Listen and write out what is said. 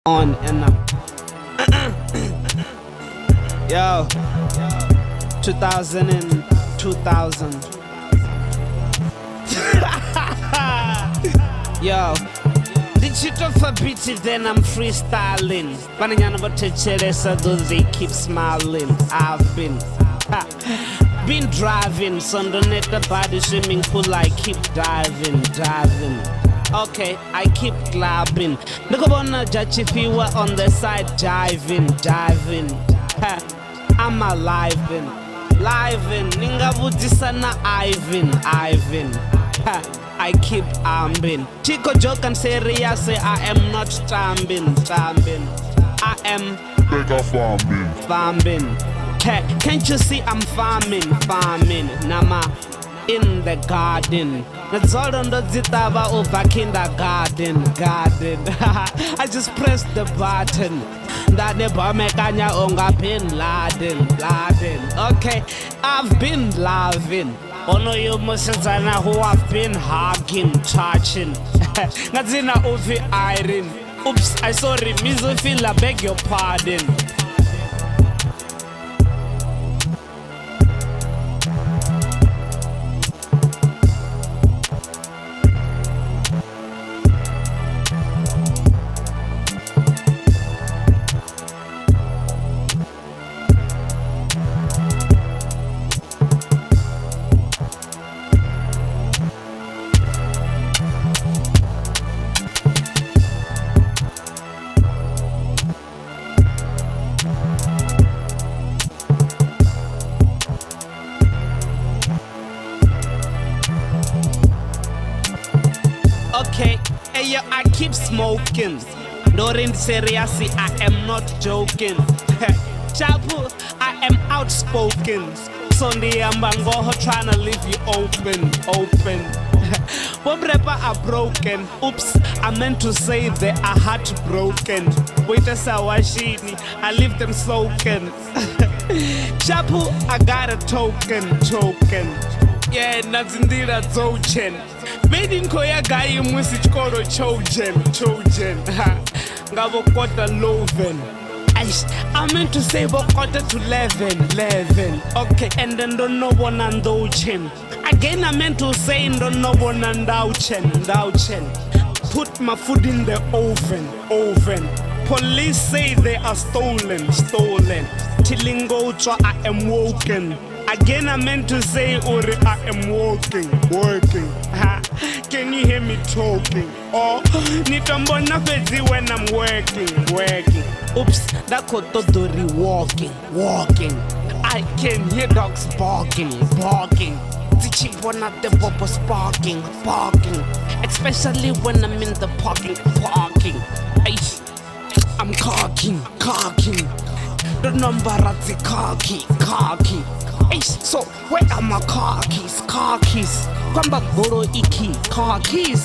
on and yo 2000 and 2000 yo did you talk for beats then I'm freestyling Bananyana Botechere though they keep smiling I've been driving Sundonet the body swimming pool I keep diving okay, I keep clapping. Look upon a judge if you were on the side diving. Ha, I'm alive in. Ninga Budisana Ivan. Ha, I keep ambing. Chico joke and serious say I am not stamping. I am Mega farming. Can't you see I'm farming? Nama in the garden. That's all on the zitaba or back in the garden. I just pressed the button. That never mekanya onga bin Laden. Okay, I've been loving. Ono you musazana who I've been hugging, touching. Ngazina ufi iron. Oops, I sorry, Mizo Phyll, I beg your pardon. Okay, hey yo, I keep smoking. During serious, I am not joking. Chapu, I am outspoken. Sunday I'm bango trying to leave you open. One rapper are broken. Oops, I meant to say they are heartbroken. Wait a sawashini, I leave them soaking. Chapu, I got a token. Yeah, Nazindira Zochen. Made in Koya Guy Musichkoro Chojen. Ngabo quarter loven. I meant to say about quarter to 11. Okay, and then don't know one and douchen. Again, I meant to say don't know one and douchen. Put my food in the oven. Police say they are stolen. Tilingo, I am woken. Again, I meant to say, Ori, I am working. Ha, can you hear me talking? Oh, Nitambona busy when I'm working. Oops, that Kotodori walking. I can hear dogs barking. Teaching one of the purpose barking. Especially when I'm in the parking. I'm carking. The number of the khaki. So where are my car keys? Kwamba goro iki car keys.